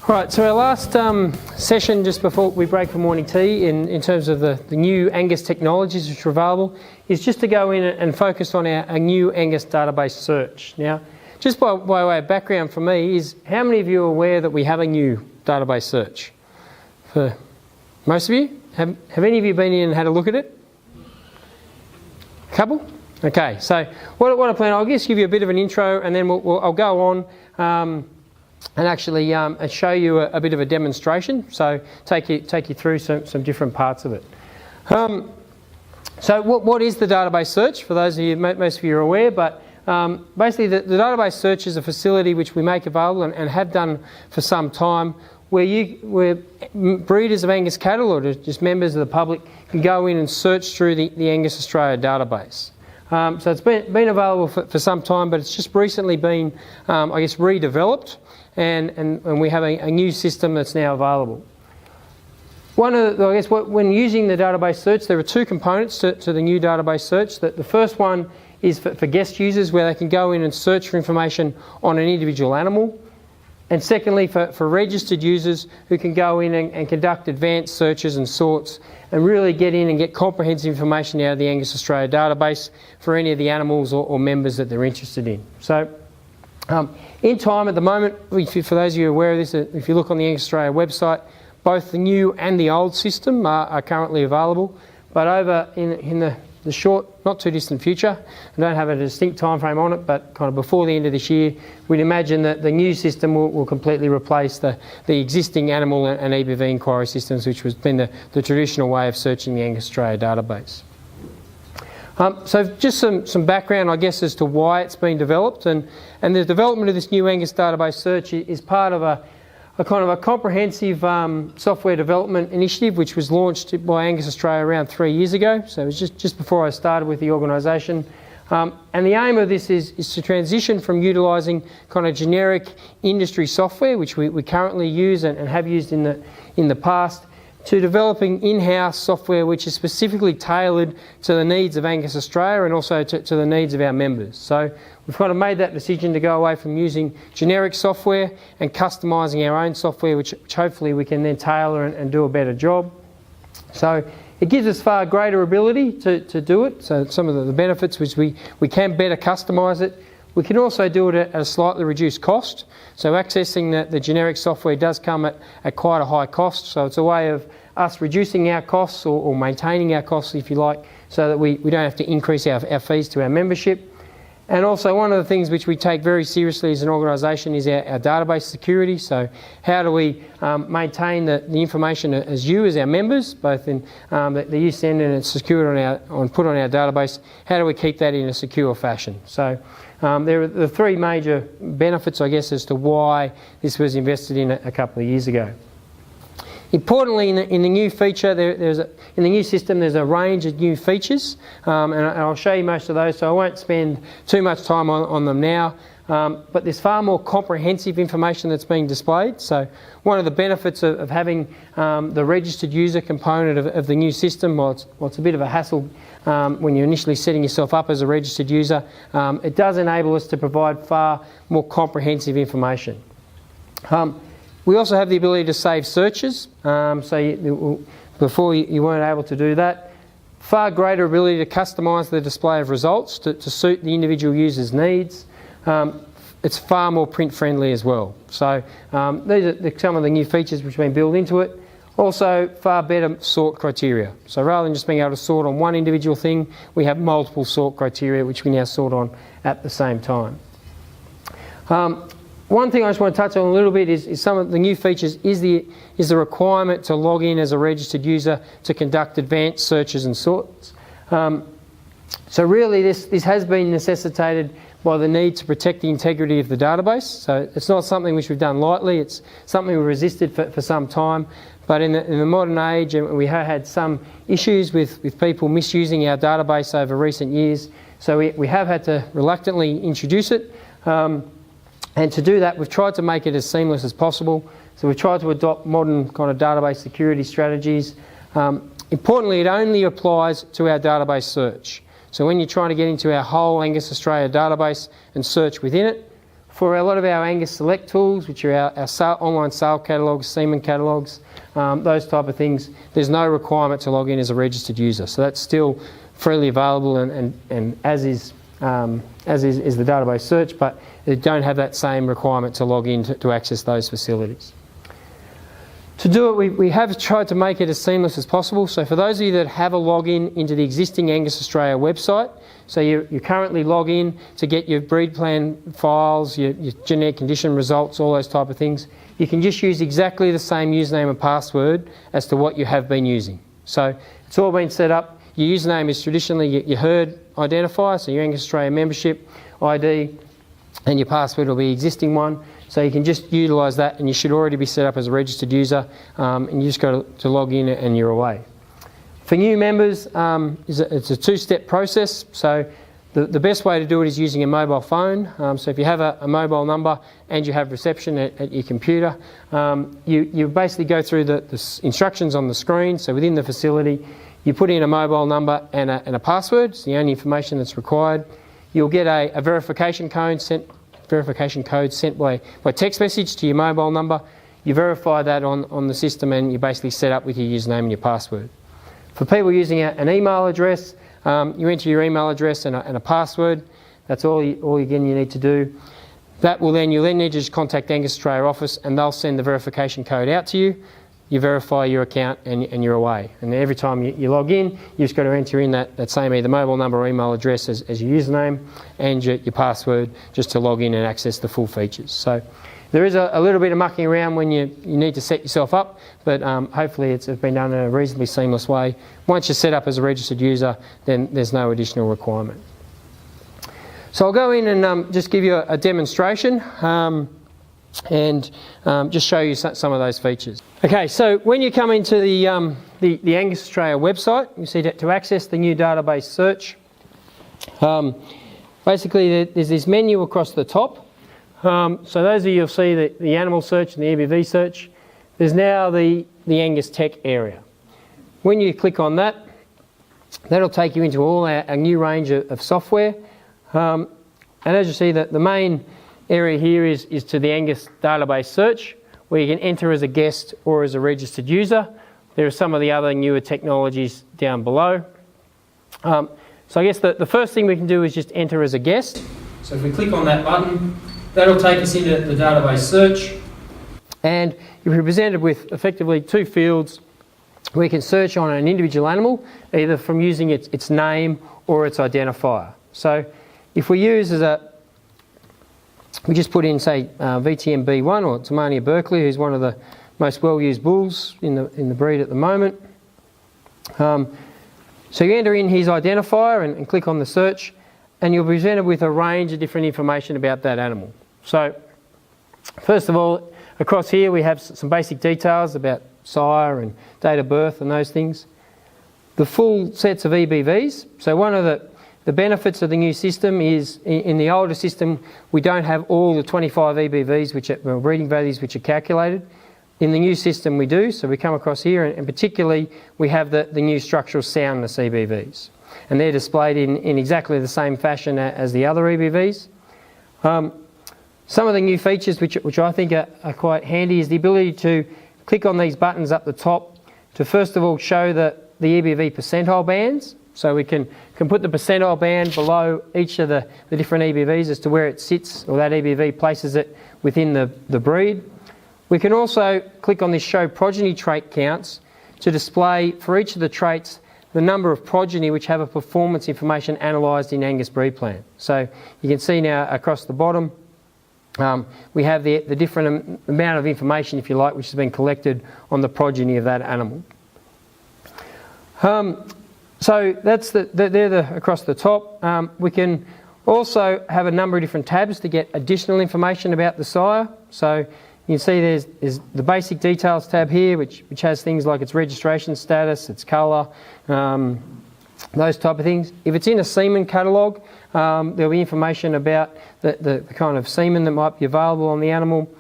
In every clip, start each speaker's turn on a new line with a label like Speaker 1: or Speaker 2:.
Speaker 1: Right, so our last session just before we break for morning tea in terms of the new Angus technologies which are available is just to go in and focus on our new Angus database search. Now, just by way of background for me is how many of you are aware that we have a new database search? For most of you? Have any of you been in and had a look at it? A couple? Okay, so what I plan, I'll just give you a bit of an intro and then I'll go on and actually show you a bit of a demonstration. So take you through some different parts of it. So what is the database search? For those of you, most of you are aware, but basically the database search is a facility which we make available and have done for some time, where breeders of Angus cattle or just members of the public can go in and search through the Angus Australia database. So it's been available for some time, but it's just recently been, I guess, redeveloped, and we have a new system that's now available. When using the database search, there are two components to the new database search. The first one is for guest users, where they can go in and search for information on an individual animal. And secondly, for registered users who can go in and conduct advanced searches and sorts and really get in and get comprehensive information out of the Angus Australia database for any of the animals or members that they're interested in. So in time at the moment, for those of you aware of this, if you look on the Angus Australia website, both the new and the old system are currently available. But over in the short, not too distant future, I don't have a distinct time frame on it, but kind of before the end of this year, we'd imagine that the new system will completely replace the existing animal and EBV inquiry systems, which has been the traditional way of searching the Angus Australia database. So just some background, I guess, as to why it's been developed, and the development of this new Angus database search is part of a kind of a comprehensive software development initiative which was launched by Angus Australia around 3 years ago. So it was just before I started with the organisation. And the aim of this is to transition from utilising kind of generic industry software, which we currently use and have used in the past, to developing in-house software which is specifically tailored to the needs of Angus Australia and also to the needs of our members. So we've kind of made that decision to go away from using generic software and customising our own software, which hopefully we can then tailor and do a better job. So it gives us far greater ability to do it. So some of the benefits which we can better customise it. We can also do it at a slightly reduced cost. So accessing the generic software does come at quite a high cost. So it's a way of us reducing our costs or maintaining our costs, if you like, so that we don't have to increase our fees to our membership. And also one of the things which we take very seriously as an organisation is our database security. So how do we maintain the information as our members, both in that you send and it's secured put on our database, how do we keep that in a secure fashion? So there are the three major benefits, I guess, as to why this was invested in a couple of years ago. Importantly, in the new feature, in the new system, there's a range of new features, and I'll show you most of those, so I won't spend too much time on them now. But there's far more comprehensive information that's being displayed. So one of the benefits of having the registered user component of the new system, while it's a bit of a hassle when you're initially setting yourself up as a registered user, it does enable us to provide far more comprehensive information. We also have the ability to save searches, before you weren't able to do that. Far greater ability to customise the display of results to suit the individual user's needs. It's far more print friendly as well. So these are some of the new features which have been built into it. Also far better sort criteria. So rather than just being able to sort on one individual thing, we have multiple sort criteria which we now sort on at the same time. One thing I just want to touch on a little bit is some of the new features is the requirement to log in as a registered user to conduct advanced searches and sorts. So really this has been necessitated by the need to protect the integrity of the database. So it's not something which we've done lightly, it's something we've resisted for some time. But in the modern age, and we have had some issues with people misusing our database over recent years, so we have had to reluctantly introduce it. And to do that, we've tried to make it as seamless as possible. So we've tried to adopt modern kind of database security strategies. Importantly, it only applies to our database search. So when you're trying to get into our whole Angus Australia database and search within it, for a lot of our Angus Select tools, which are our online sale catalogues, semen catalogues, those type of things, there's no requirement to log in as a registered user. So that's still freely available and as is the database search, but they don't have that same requirement to log in to access those facilities. To do it, we have tried to make it as seamless as possible. So for those of you that have a login into the existing Angus Australia website, so you currently log in to get your breed plan files, your genetic condition results, all those type of things, you can just use exactly the same username and password as to what you have been using. So it's all been set up. Your username is traditionally your herd identifier, so your Angus Australia membership ID, and your password will be the existing one. So you can just utilise that, and you should already be set up as a registered user, and you just got to log in and you're away. For new members, it's a two-step process. So the best way to do it is using a mobile phone. So if you have a mobile number and you have reception at your computer, you basically go through the instructions on the screen. So within the facility, you put in a mobile number and a password. It's the only information that's required. You'll get a verification code sent by text message to your mobile number. You verify that on the system, and you're basically set up with your username and your password. For people using an email address, you enter your email address and a password. That's all you need to do. You'll then need to just contact Angus Australia office, and they'll send the verification code out to you. You verify your account and you're away. And every time you log in, you've just got to enter in that same either mobile number or email address as your username and your password just to log in and access the full features. So there is a little bit of mucking around when you need to set yourself up, but hopefully it's been done in a reasonably seamless way. Once you're set up as a registered user, then there's no additional requirement. So I'll go in and just give you a demonstration. And just show you some of those features. Okay, so when you come into the Angus Australia website, you see that to access the new database search, basically there's this menu across the top. So those of you will see the animal search and the EBV search. There's now the Angus Tech area. When you click on that, that'll take you into all our new range of software. And as you see, the main area here is to the Angus database search, where you can enter as a guest or as a registered user. There are some of the other newer technologies down below. So I guess the first thing we can do is just enter as a guest. So if we click on that button, that'll take us into the database search, and you'll be presented with effectively two fields where you can search on an individual animal, either from using its name or its identifier. So if we use we just put in, say, VTM-B1 or Tamania Berkeley, who's one of the most well-used bulls in the breed at the moment. So you enter in his identifier and click on the search, and you'll be presented with a range of different information about that animal. So first of all, across here we have some basic details about sire and date of birth and those things. The full sets of EBVs. So one of the benefits of the new system is, in the older system, we don't have all the 25 EBVs, which are breeding values, which are calculated. In the new system we do, so we come across here, and particularly we have the new structural soundness EBVs. And they're displayed in exactly the same fashion as the other EBVs. Some of the new features which I think are quite handy is the ability to click on these buttons up the top to first of all show the EBV percentile bands. So we can put the percentile band below each of the different EBVs as to where it sits, or that EBV places it within the breed. We can also click on this show progeny trait counts to display for each of the traits the number of progeny which have a performance information analysed in Angus Breed Plan. So you can see now across the bottom we have the different amount of information, if you like, which has been collected on the progeny of that animal. So that's they're across the top. We can also have a number of different tabs to get additional information about the sire. So you can see there's the basic details tab here, which has things like its registration status, its colour, those type of things. If it's in a semen catalogue, there'll be information about the kind of semen that might be available on the animal.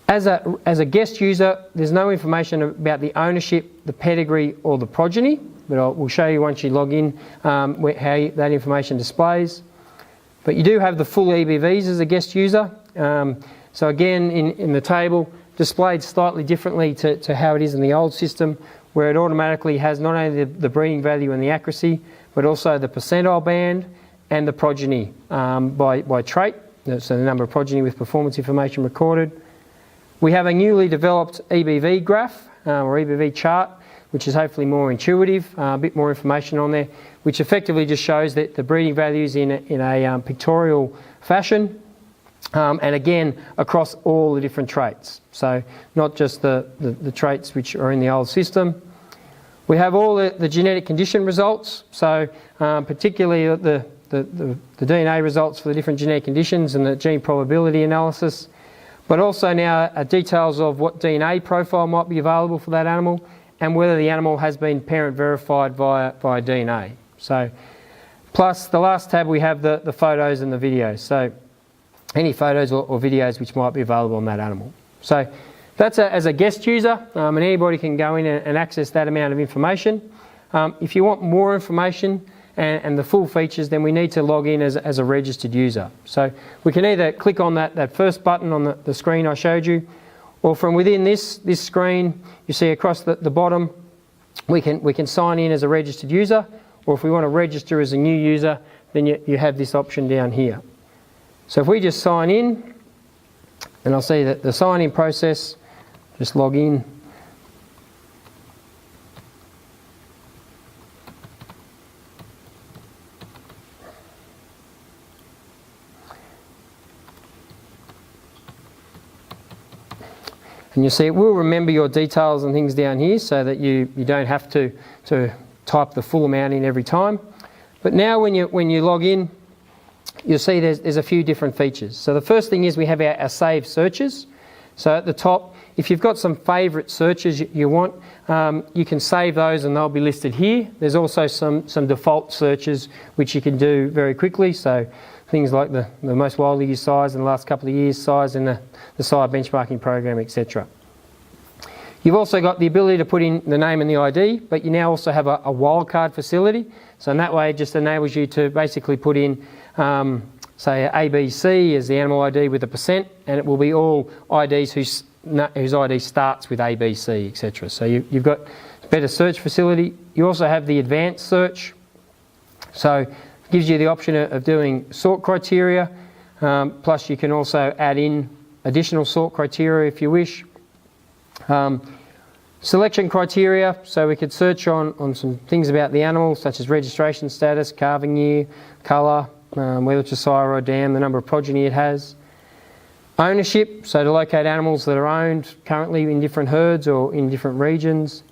Speaker 1: As a guest user, there's no information about the ownership, the pedigree or the progeny, but we'll show you once you log in how that information displays. But you do have the full EBVs as a guest user. So again, in the table, displayed slightly differently to how it is in the old system, where it automatically has not only the breeding value and the accuracy, but also the percentile band and the progeny by trait, so the number of progeny with performance information recorded. We have a newly developed EBV graph or EBV chart, which is hopefully more intuitive, a bit more information on there, which effectively just shows that the breeding values in a pictorial fashion, and again across all the different traits. So not just the traits which are in the old system. We have all the genetic condition results, so particularly the DNA results for the different genetic conditions and the gene probability analysis, but also now details of what DNA profile might be available for that animal and whether the animal has been parent verified via DNA. So, plus the last tab we have the photos and the videos, so any photos or videos which might be available on that animal. So that's as a guest user, and anybody can go in and access that amount of information. If you want more information and the full features, then we need to log in as a registered user. So we can either click on that first button on the screen I showed you, or from within this screen, you see across the bottom, we can sign in as a registered user, or if we want to register as a new user, then you have this option down here. So if we just sign in, and I'll see that the sign-in process, just log in. And you'll see it will remember your details and things down here so that you don't have to type the full amount in every time. But now when you log in, you'll see there's a few different features. So the first thing is we have our saved searches. So at the top, if you've got some favourite searches you want, you can save those and they'll be listed here. There's also some default searches which you can do very quickly. So things like the most widely used size in the last couple of years, size in the sire benchmarking program, etc. You've also got the ability to put in the name and the ID, but you now also have a wildcard facility. So in that way, it just enables you to basically put in, say, ABC as the animal ID with a %, and it will be all IDs whose ID starts with ABC, etc. So you've got a better search facility. You also have the advanced search. So it gives you the option of doing sort criteria, plus you can also add in additional sort criteria if you wish. Selection criteria, so we could search on some things about the animal, such as registration status, calving year, colour, whether it's a sire or a dam, the number of progeny it has. Ownership, so to locate animals that are owned currently in different herds or in different regions.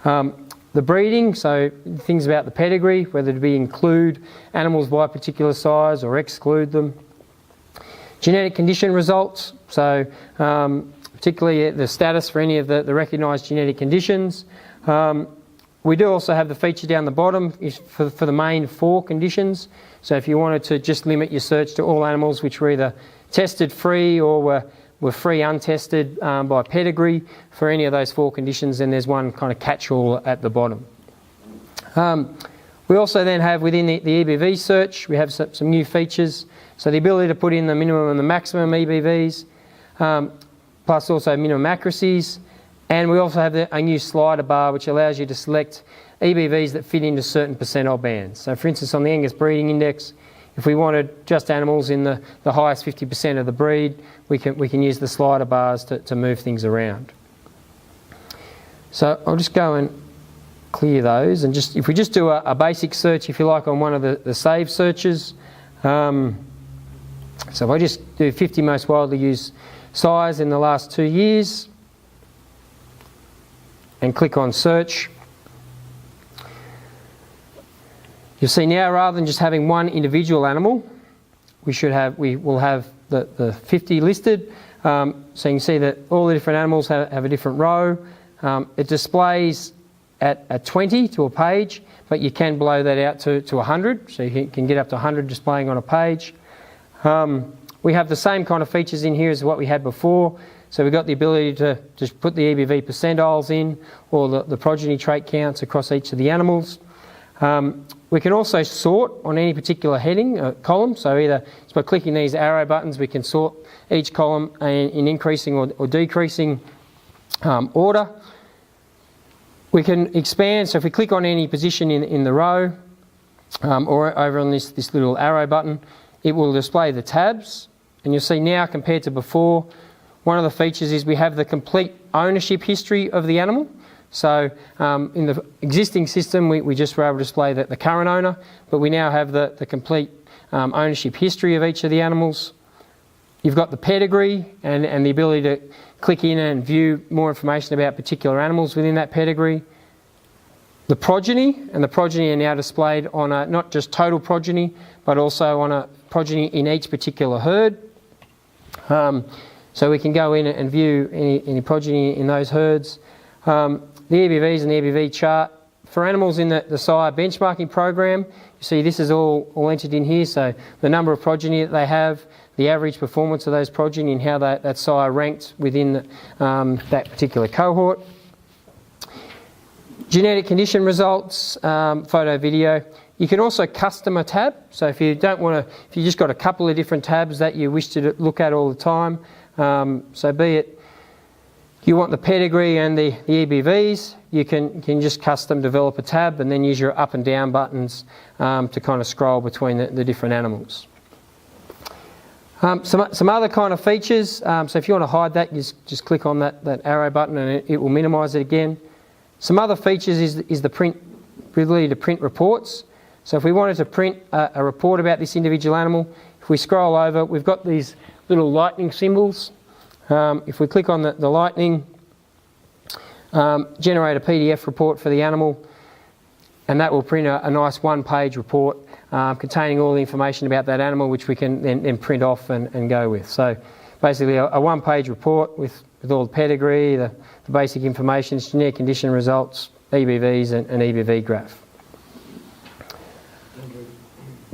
Speaker 1: The breeding, so things about the pedigree, whether to be include animals by a particular size or exclude them. Genetic condition results, so particularly the status for any of the recognised genetic conditions. We do also have the feature down the bottom for the main 4 conditions. So if you wanted to just limit your search to all animals which were either tested free or were free untested by pedigree for any of those 4 conditions, then there's one kind of catch-all at the bottom. We also then have within the EBV search, we have some new features. So the ability to put in the minimum and the maximum EBVs, plus also minimum accuracies. And we also have a new slider bar which allows you to select EBVs that fit into certain percentile bands. So for instance, on the Angus Breeding Index, if we wanted just animals in the highest 50% of the breed, we can use the slider bars to move things around. So I'll just go and clear those, and if we just do a basic search, if you like, on one of the saved searches. So if I just do 50 most widely used sires in the last 2 years and click on search, you'll see now rather than just having one individual animal, we will have the 50 listed. So you can see that all the different animals have a different row. It displays at 20 to a page, but you can blow that out to 100, so you can get up to 100 displaying on a page. We have the same kind of features in here as what we had before. So we've got the ability to just put the EBV percentiles in, or the progeny trait counts across each of the animals. We can also sort on any particular heading, column. So either by clicking these arrow buttons, we can sort each column in increasing or decreasing order. We can expand, so if we click on any position in the row, or over on this little arrow button, it will display the tabs. And you'll see now, compared to before, one of the features is we have the complete ownership history of the animal. So in the existing system, we just were able to display the current owner, but we now have the complete ownership history of each of the animals. You've got the pedigree and the ability to click in and view more information about particular animals within that pedigree. The progeny, and the progeny are now displayed on not just total progeny, but also on a progeny in each particular herd. So we can go in and view any progeny in those herds. The EBVs and the EBV chart. For animals in the sire benchmarking program, you see this is all entered in here. So the number of progeny that they have, the average performance of those progeny, and how that sire ranked within that particular cohort. Genetic condition results, photo, video. You can also custom a tab. So if you don't want to, if you just got a couple of different tabs that you wish to look at all the time, so be it you want the pedigree and the EBVs, you can just custom develop a tab and then use your up and down buttons to kind of scroll between the different animals. Some other kind of features, so if you want to hide that, you just click on that arrow button and it will minimise it again. Some other features is the ability to print reports. So if we wanted to print a report about this individual animal, if we scroll over, we've got these little lightning symbols. If we click on the lightning, generate a PDF report for the animal, and that will print a nice one-page report containing all the information about that animal, which we can then print off and go with. So basically a one-page report with all the pedigree, the basic information, genetic condition results, EBVs and EBV graph.
Speaker 2: Andrew,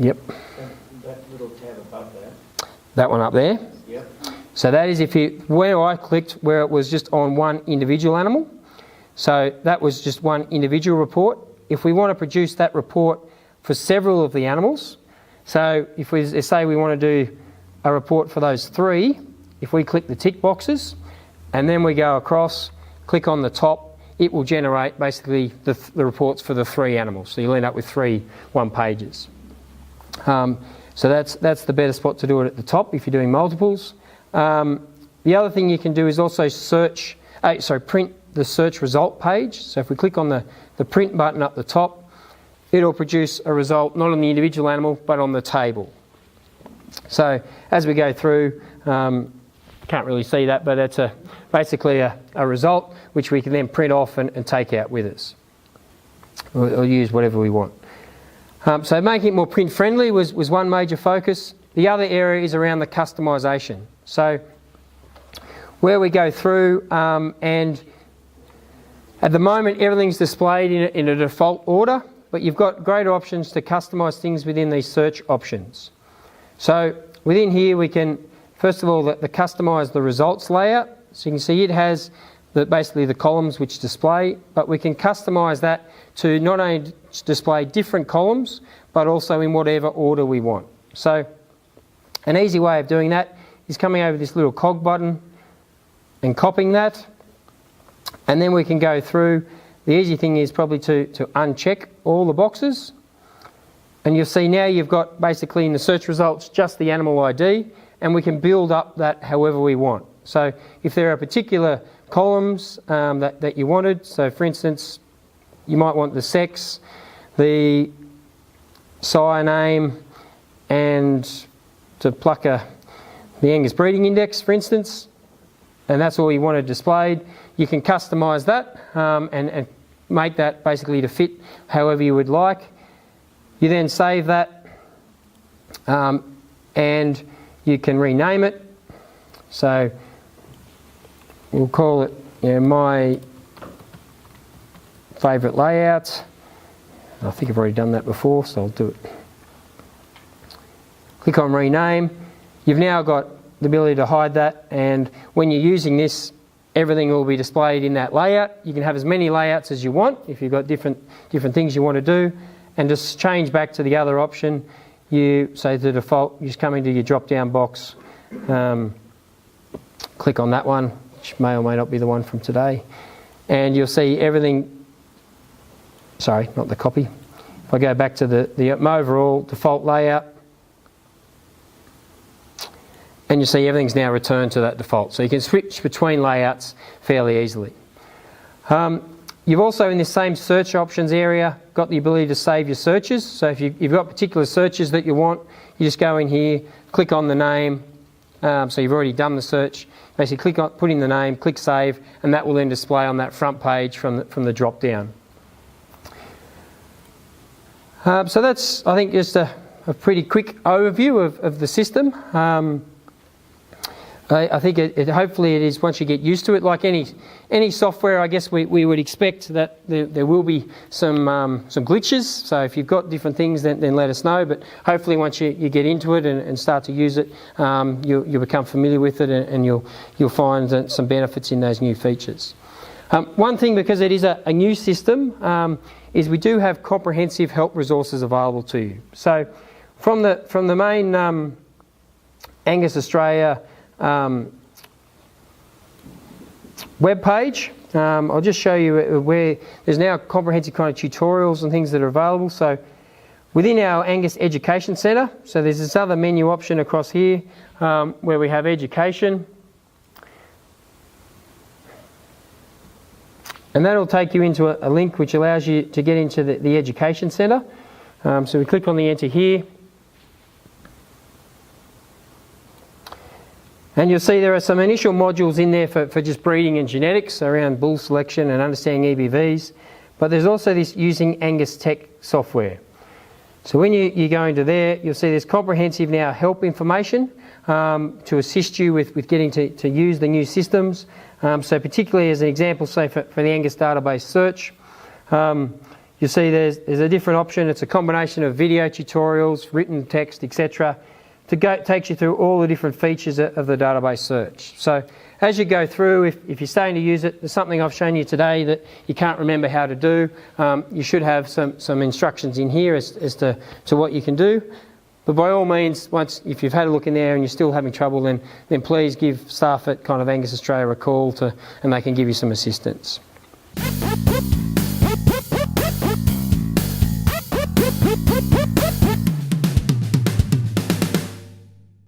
Speaker 1: Yep.
Speaker 2: that little tab above that.
Speaker 1: That one up there.
Speaker 2: Yep.
Speaker 1: So that is where I clicked, where it was just on one individual animal. So that was just one individual report. If we want to produce that report for several of the animals, so if we say we want to do a report for those three, if we click the tick boxes and then we go across, click on the top, it will generate basically the reports for the three animals. So you'll end up with 3 one-pages. So that's the better spot to do it at the top if you're doing multiples. The other thing you can do is also print the search result page. So if we click on the print button up the top, it'll produce a result not on the individual animal but on the table. So as we go through, can't really see that, but it's basically a result which we can then print off and take out with us, or use whatever we want. So making it more print friendly was one major focus. The other area is around the customisation. So where we go through and at the moment everything's displayed in a default order, but you've got greater options to customise things within these search options. So within here we can, first of all, customise the results layout. So you can see it has basically the columns which display, but we can customise that to not only display different columns, but also in whatever order we want. So an easy way of doing that is coming over this little cog button and copying that, and then we can go through. The easy thing is probably to uncheck all the boxes, and you'll see now you've got basically in the search results just the animal ID, and we can build up that however we want. So if there are particular columns that you wanted, so for instance you might want the sex, the sire name, and to pluck the Angus breeding index, for instance, and that's all you wanted displayed, you can customise that and make that basically to fit however you would like. You then save that and you can rename it. So we'll call it my favourite layout. I think I've already done that before, so I'll do it. Click on rename. You've now got the ability to hide that, and when you're using this, everything will be displayed in that layout. You can have as many layouts as you want if you've got different things you want to do, and just change back to the other option. You say the default, you just come into your drop down box, click on that one, which may or may not be the one from today, and you'll see everything. Sorry, not the copy. If I go back to the overall default layout, and you see everything's now returned to that default. So you can switch between layouts fairly easily. You've also, in this same search options area, got the ability to save your searches. So if you've got particular searches that you want, you just go in here, click on the name. So you've already done the search. Basically put in the name, click save, and that will then display on that front page from the drop down. So that's, I think, just a pretty quick overview of the system. I think hopefully it is, once you get used to it, like any software, I guess we would expect that there will be some glitches. So if you've got different things, then let us know. But hopefully once you get into it and start to use it, you'll become familiar with it, and you'll find some benefits in those new features. One thing, because it is a new system, is we do have comprehensive help resources available to you. So from the main Angus Australia web page, I'll just show you where there's now comprehensive kind of tutorials and things that are available. So within our Angus Education Centre, so there's this other menu option across here where we have education, and that'll take you into a link which allows you to get into the Education Centre. So we click on the enter here, and you'll see there are some initial modules in there for just breeding and genetics around bull selection and understanding EBVs. But there's also this using Angus Tech software. So when you go into there, you'll see there's comprehensive now help information to assist you with getting to use the new systems. So particularly as an example, say for the Angus database search, you'll see there's a different option. It's a combination of video tutorials, written text, etc. Takes you through all the different features of the database search. So as you go through, if you're starting to use it, there's something I've shown you today that you can't remember how to do. You should have some instructions in here as to what you can do. But by all means, if you've had a look in there and you're still having trouble, then please give staff at kind of Angus Australia a call and they can give you some assistance.